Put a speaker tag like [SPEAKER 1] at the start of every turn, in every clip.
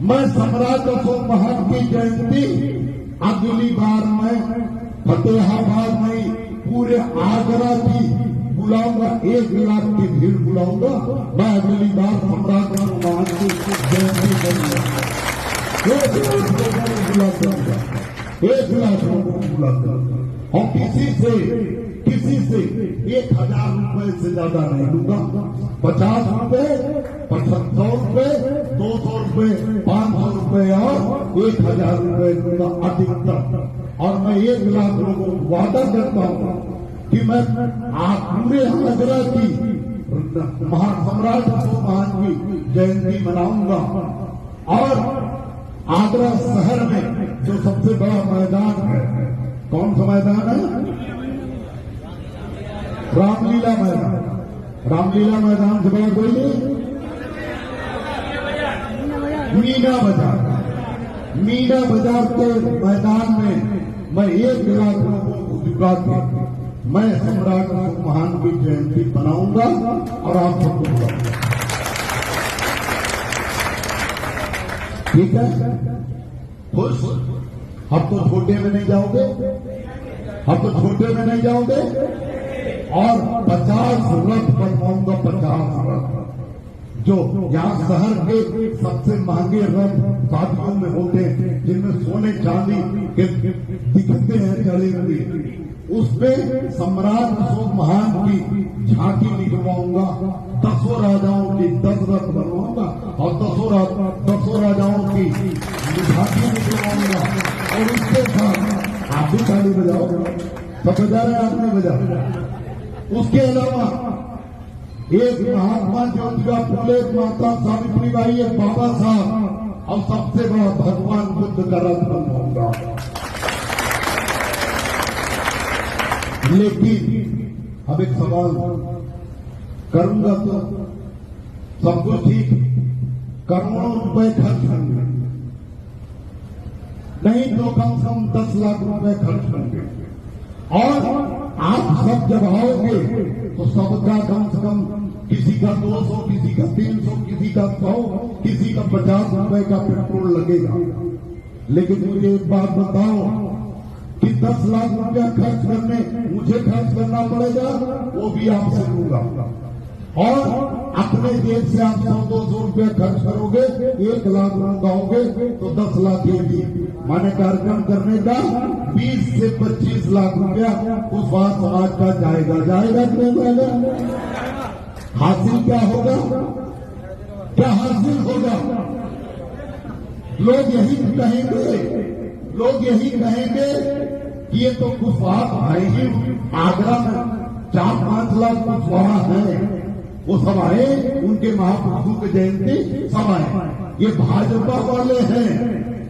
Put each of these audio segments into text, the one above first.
[SPEAKER 1] मैं सम्राट अशोक महान की जयंती अगली बार मैं फतेहाबाद में पूरे आगरा की बुलाऊंगा, 1 लाख की भीड़ बुलाऊंगा। मैं अगली बार सम्राट अशोक महान की जयंती करूंगा, 1 लाख लोगों को बुला दूंगा, 1 लाख लोगों को बुला दूंगा। और किसी से 1000 रुपए से ज्यादा नहीं लूंगा। 50 रुपए, 75 रुपए, 200 रुपए, 500 रुपए और 1000 रुपए लूंगा अधिकतम। और मैं 1 लाख लोगों को वादा करता हूं कि मैं पूरे आगरा की सम्राट अशोक महान की जयंती मनाऊंगा। और आगरा शहर में जो सबसे बड़ा मैदान है, कौन सा मैदान है? रामलीला मैदान। रामलीला मैदान से बड़ा कोई नहीं। मीना बाजार के मैदान में मैं 1 लाख लोगों को जुटा के मैं सम्राट अशोक महान की जयंती बनाऊंगा और आप सबको बुलाऊंगा। ठीक है? खुश? अब तो छोटे में नहीं जाओगे, अब तो छोटे में नहीं जाओगे। और 50 रथ बनवाऊंगा, 50 रथ, जो यहाँ शहर के सबसे महंगे रथ शादियों में होते हैं, जिनमें सोने चांदी के दिखते हैं जले हुए, उसमें सम्राट अशोक महान की झांकी निकलवाऊंगा। 10 राजाओं की 10 रथ बनवाऊंगा और 10 राजाओं की झांकी निकलवाऊंगा। और उसके साथ आप भी ताली बजाओ, सब बजा रहे हैं, आपने बजा। उसके अलावा एक महात्मा ज्योतिबा फुले, माता सावित्रीबाई, एक बाबा साहब और सबसे बड़ा भगवान बुद्ध का रथ बनवाऊंगा। लेकिन अब एक सवाल करूंगा तो सब कुछ ठीक, करोड़ों रुपए खर्च होंगे, नहीं तो कम से कम 10 लाख रुपए खर्च होंगे। और आप सब जब आओगे तो सबका कम से कम किसी का 200, किसी का 300, किसी का 100, किसी का 50 रुपए का पेट्रोल लगेगा। लेकिन मुझे एक बात बताओ कि 10 लाख रुपया खर्च करने मुझे खर्च करना पड़ेगा, वो भी आपसे लूंगा। और अपने जेब से आप 100-200 रुपया खर्च करोगे, 1 लाख लगाओगे तो 10 लाख ही माने कार्यक्रम करने का 20 से 25 लाख रुपया उस बात समाज का जाएगा कि नहीं जाएगा? हासिल क्या होगा? क्या हासिल होगा? लोग यही कहेंगे कि ये तो कुशवाहा है ही, आगरा में 4-5 लाख कुशवाहा है, वो सब आए, उनके महापुरुषों की जयंती सब आए। ये भाजपा वाले हैं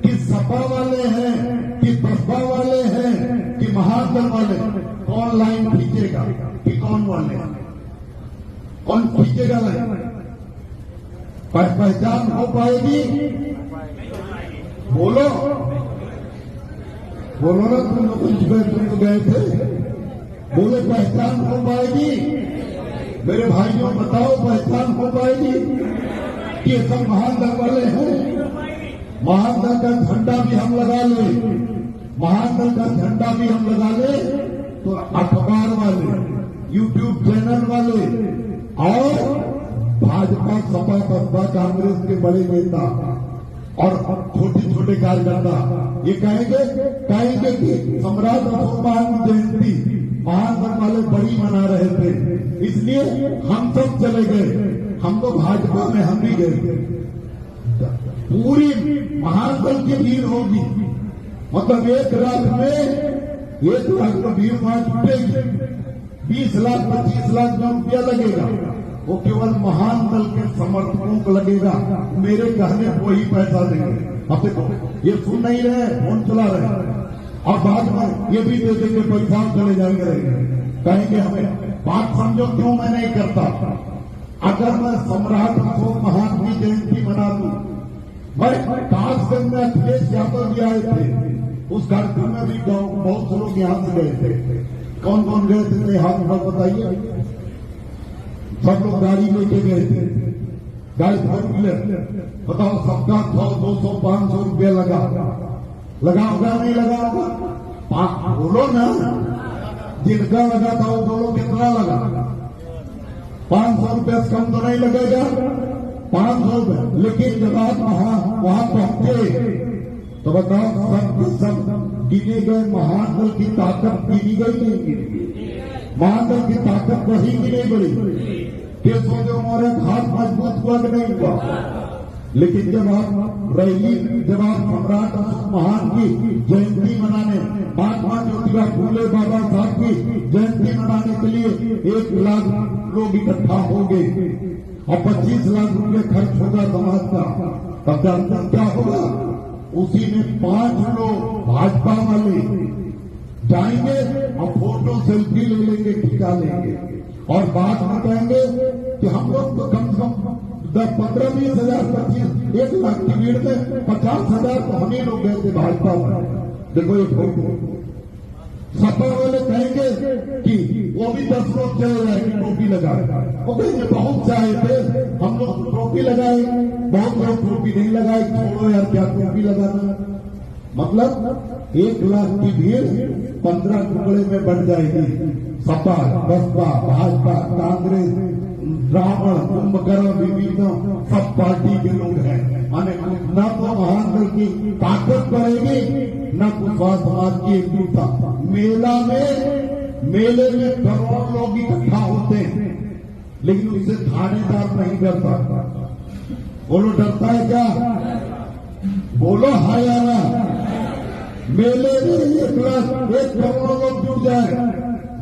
[SPEAKER 1] कि सपा वाले हैं कि बसपा वाले हैं कि महादल वाले, कौन लाइन खींचेगा कि कौन वाले, कौन खींचेगा लाइन? पहचान हो पाएगी? बोलो ना, तुम तो गए थे, बोले पहचान हो पाएगी? मेरे भाइयों बताओ, पहचान हो पाएगी कि ये सब महादल वाले हैं? महादल का झंडा भी हम लगा ले, महादल का झंडा भी हम लगा ले तो अखबार वाले, यूट्यूब चैनल वाले और भाजपा, सपा, बसपा, कांग्रेस के बड़े नेता और छोटे कार्यकर्ता ये कहेंगे कि सम्राट अशोक महान की जयंती महानगढ़ वाले बड़ी मना रहे थे, इसलिए हम सब चले गए। हम तो भाजपा में हम भी गए। पूरी महानगढ़ की भीड़ होगी, मतलब 1 लाख में भीड़ वहां जुटेगी। 20 लाख 25 लाख जो रुपया लगेगा वो केवल महान दल के समर्थकों को लगेगा, मेरे कहने को ही पैसा देंगे। अब देखो ये सुन नहीं रहे, फोन चला रहे और बाद में ये भी दे देंगे पैसा, चले जाएंगे, कहेंगे हमें बात समझो क्यों मैं नहीं करता। अगर मैं सम्राट अशोक महान की जयंती मना दूं, मैं कासगंज में अखिलेश यादव भी आए थे, उस कार्यक्रम में भी बहुत से लोग यहां से गए थे। कौन कौन गए थे हाथ बताइए। सब लोग गाड़ी लेके गए थे गाड़ी 4 व्हीलर, बताओ सबका 100, 200, 500 रुपया लगाओगा नहीं लगाओगा? बोलो ना, जिनका लगा था वो बोलो कितना लगा? 500 रुपये से कम तो नहीं लगेगा, 500 रुपये। लेकिन जब आप वहां पहुंचे तो बताओ सब गिने गए महान की ताकत गिनी गई नहीं गिनी? महान की ताकत वही की नहीं बढ़ी कि सोचो हमारे हाथ मजबूत हुआ कि नहीं हुआ। लेकिन जब आप रैली, जब आप सम्राट महान की जयंती मनाने, महात्मा ज्योतिबा फूले बाबा साहब की जयंती मनाने के लिए 1 लाख लोग इकट्ठा हो गए और 25 लाख रुपये खर्च होगा समाज का, तब जानते क्या होगा? उसी में 5 लोग भाजपा वाले जाएंगे और फोटो सेल्फी ले लेंगे, खिंचा लेंगे और बात में कहेंगे कि हम लोग तो कम से कम 10, 15, 20 हजार, 25, 1 लाख की भीड़ में 50,000 तो हम ही लोग गए थे भाजपा में। देखो ये फोटो सपा वाले कहेंगे कि वो भी 10 लोग चले जाएंगे टोपी लगाए, वो कहेंगे बहुत से आए थे हम लोग टोपी लगाए, बहुत लोग टोपी नहीं लगाए, छोड़ो यार क्या टोपी लगाना। मतलब 1 लाख की भीड़ 15 टुकड़े में बढ़ जाएगी। सपा, बसपा, भाजपा, कांग्रेस, ब्राह्मण, कुंभकर्ण, विविध सब पार्टी के लोग हैं। माने न तो महान की ताकत बढ़ेगी, न कुशवाहा समाज की एकजुटता। मेले में करोड़ों लोग इकट्ठा होते हैं, लेकिन उससे थानेदार नहीं डरता। बोलो डरता है क्या? बोलो हाय या ना? मेले में 1 करोड़ लोग जुट जाए,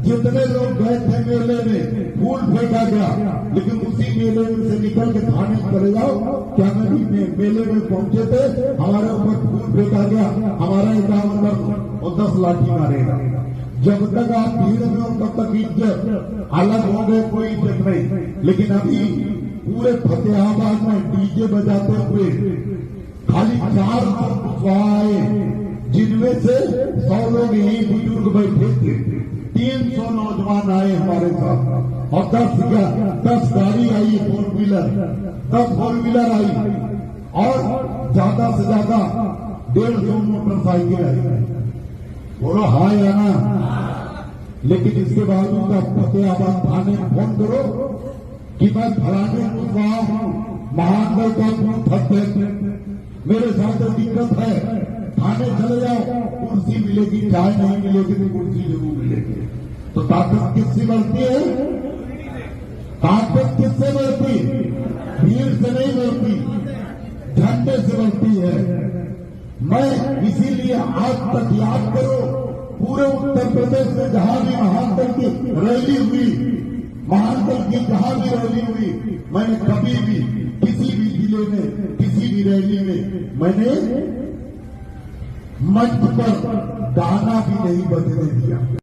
[SPEAKER 1] जितने लोग गए थे मेले में फूल फेंका गया, लेकिन उसी मेले में से निकल के थाने चले जाओ, क्या नदी में मेले में पहुंचे थे, हमारे ऊपर फूल फेंका गया, हमारा एकाउंट और 10 लाठी मारेगा। जब तक आप भीड़ में हो तब तक इज्जत, अलग हो गए कोई इज्जत नहीं। लेकिन अभी पूरे फतेहाबाद में डीजे बजाते हुए खाली 4 लोग आए, जिनमें से 100 लोग यही बुजुर्ग बैठे थे। 300 नौजवान आए हमारे साथ और 10 गाड़ी आई, 4 व्हीलर, 10 4 व्हीलर आई और ज्यादा से ज्यादा 150 मोटरसाइकिल आई। बोलो हाँ या ना? लेकिन इसके बावजूद आप फतेहाबाद थाने में फोन करो कि मैं फलाने कुशवाहा हूं, महानगढ़ का बूथ है, मेरे साथ दिक्कत है, थाने चले जाओ, कुर्सी मिलेगी, चाय नहीं मिलेगी तो कुर्सी जरूर मिलेगी। तो ताकत किससे बढ़ती है? ताकत किससे बढ़ती? भीड़ से नहीं बढ़ती, झंडे से बढ़ती है। मैं इसीलिए आज तक याद करो, पूरे उत्तर प्रदेश में जहां भी महानगढ़ की रैली हुई, महानगढ़ की जहां भी रैली हुई, मैंने कभी भी किसी भी जिले में किसी भी रैली में मैंने मंच पर गाना भी नहीं बजने दिया।